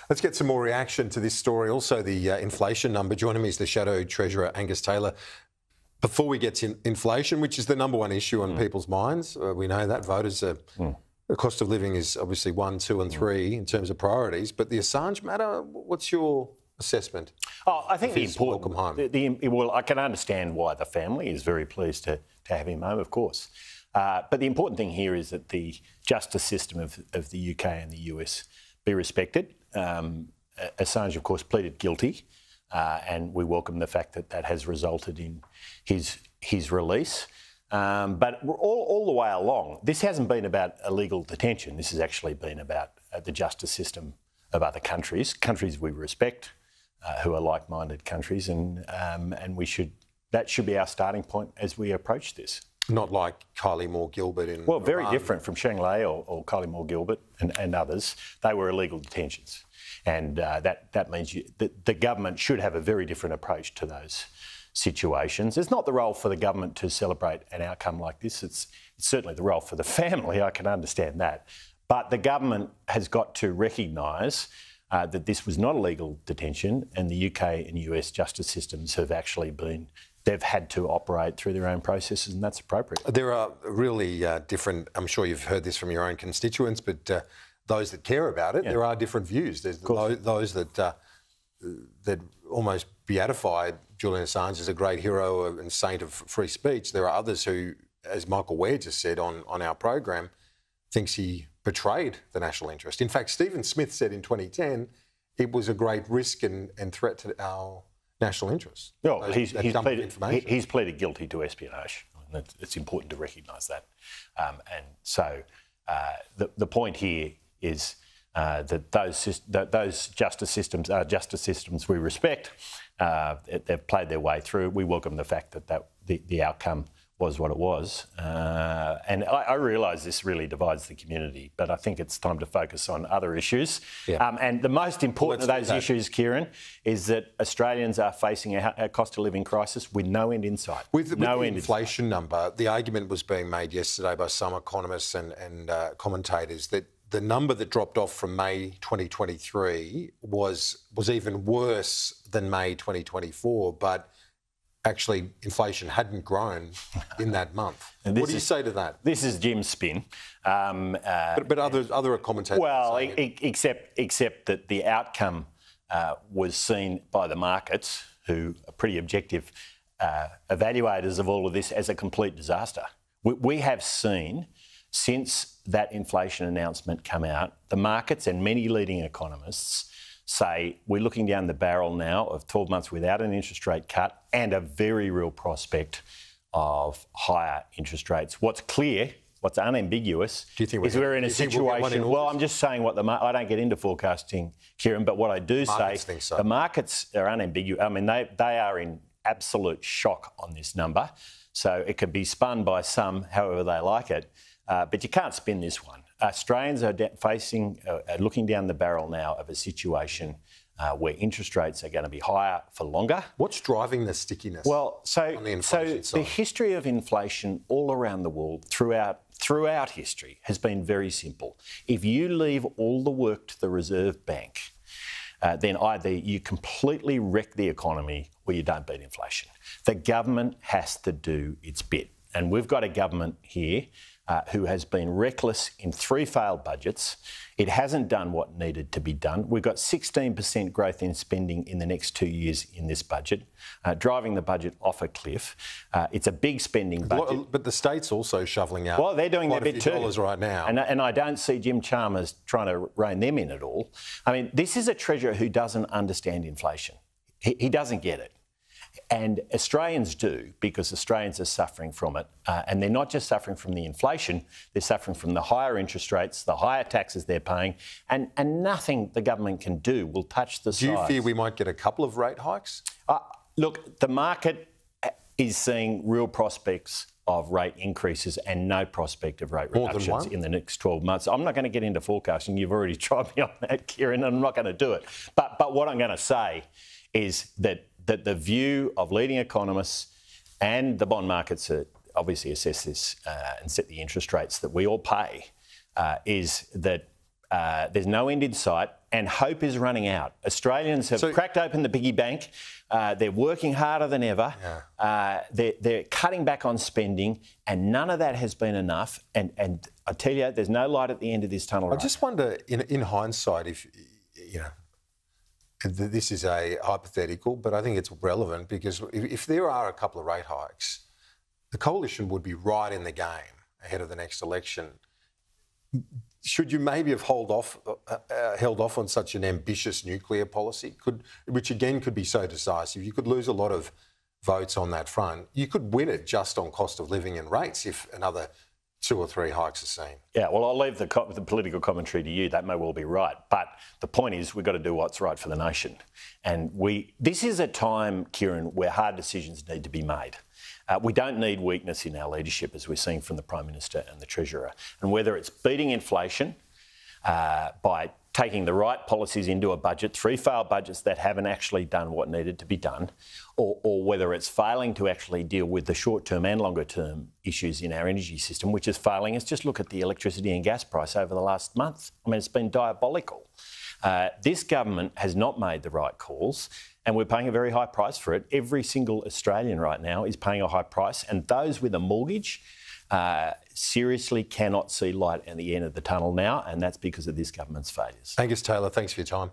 Let's get some more reaction to this story. Also, the inflation number. Joining me is the Shadow Treasurer Angus Taylor. Before we get to inflation, which is the number one issue on people's minds, we know that voters are... The cost of living is obviously 1, 2 and 3 in terms of priorities. But the Assange matter, what's your assessment? Oh, I think the important... Welcome home. Well, I can understand why the family is very pleased to have him home, of course. But the important thing here is that the justice system of the UK and the US be respected. Assange, of course, pleaded guilty, and we welcome the fact that that has resulted in his release. But all the way along, this hasn't been about illegal detention. This has actually been about the justice system of other countries we respect, who are like-minded countries, and that should be our starting point as we approach this. Not like Kylie Moore-Gilbert in Well, very Iran. different from Shanglai or Kylie Moore-Gilbert and others. They were illegal detentions. And that means the government should have a very different approach to those situations. It's not the role for the government to celebrate an outcome like this. It's certainly the role for the family. I can understand that. But the government has got to recognise that this was not a legal detention, and the UK and US justice systems have actually they've had to operate through their own processes, and that's appropriate. There are really different, I'm sure you've heard this from your own constituents, but those that care about it, there are different views. There's those that almost beatify Julian Assange as a great hero and saint of free speech. There are others who, as Michael Ware just said on our program, thinks he betrayed the national interest. In fact, Stephen Smith said in 2010 it was a great risk and threat to our national interests. No, he's pleaded guilty to espionage. It's important to recognise that. And so the point here is that those justice systems are justice systems we respect. They've played their way through. We welcome the fact that the outcome was what it was. And I realise this really divides the community, but I think it's time to focus on other issues. Yeah. And the most important of those issues, Kieran, is that Australians are facing a cost of living crisis with no end in sight. With the inflation number, the argument was being made yesterday by some economists and commentators that the number that dropped off from May 2023 was even worse than May 2024, but actually inflation hadn't grown in that month. What do you say to that? This is Jim's spin. But other commentators... Well, except that the outcome was seen by the markets, who are pretty objective evaluators of all of this, as a complete disaster. We have seen, since that inflation announcement come out, the markets and many leading economists say we're looking down the barrel now of 12 months without an interest rate cut and a very real prospect of higher interest rates. What's clear, what's unambiguous, is we're in a situation... Well, I'm just saying I don't get into forecasting, Kieran, but what I do say, the markets are unambiguous. I mean, they are in absolute shock on this number. So it can be spun by some however they like it, but you can't spin this one. Australians are looking down the barrel now of a situation where interest rates are going to be higher for longer. What's driving the stickiness? Well, on the inflation side? The history of inflation all around the world throughout history has been very simple. If you leave all the work to the Reserve Bank, then either you completely wreck the economy or you don't beat inflation. The government has to do its bit. And we've got a government here who has been reckless in 3 failed budgets. It hasn't done what needed to be done. We've got 16% growth in spending in the next 2 years in this budget, driving the budget off a cliff. It's a big spending budget. But the state's also shoveling out well, they're doing their bit too. dollars right now. And I don't see Jim Chalmers trying to rein them in at all. I mean, this is a treasurer who doesn't understand inflation. He doesn't get it. And Australians do, because Australians are suffering from it. And they're not just suffering from the inflation, they're suffering from the higher interest rates, the higher taxes they're paying, and nothing the government can do will touch the size. Do you fear we might get a couple of rate hikes? Look, the market is seeing real prospects of rate increases and no prospect of rate reductions in the next 12 months. I'm not going to get into forecasting. You've already tried me on that, Kieran, and I'm not going to do it. But what I'm going to say is that the view of leading economists and the bond markets that obviously assess this and set the interest rates that we all pay is that There's no end in sight, and hope is running out. Australians have cracked open the piggy bank. They're working harder than ever. Yeah. They're cutting back on spending, and none of that has been enough. And I tell you, there's no light at the end of this tunnel. I just wonder, in hindsight, if, you know, this is a hypothetical, but I think it's relevant, because if there are a couple of rate hikes, the coalition would be right in the game ahead of the next election. Should you maybe have held off on such an ambitious nuclear policy, which again could be so decisive? You could lose a lot of votes on that front. You could win it just on cost of living and rates if another 2 or 3 hikes are seen. Yeah, well, I'll leave the political commentary to you. That may well be right. But the point is, we've got to do what's right for the nation. And this is a time, Kieran, where hard decisions need to be made. We don't need weakness in our leadership, as we're seeing from the Prime Minister and the Treasurer. And whether it's beating inflation by taking the right policies into a budget, 3 failed budgets that haven't actually done what needed to be done, or whether it's failing to actually deal with the short-term and longer-term issues in our energy system, which is failing us. Just look at the electricity and gas price over the last month. I mean, it's been diabolical. This government has not made the right calls, and we're paying a very high price for it. Every single Australian right now is paying a high price, and those with a mortgage seriously cannot see light at the end of the tunnel now, and that's because of this government's failures. Angus Taylor, thanks for your time.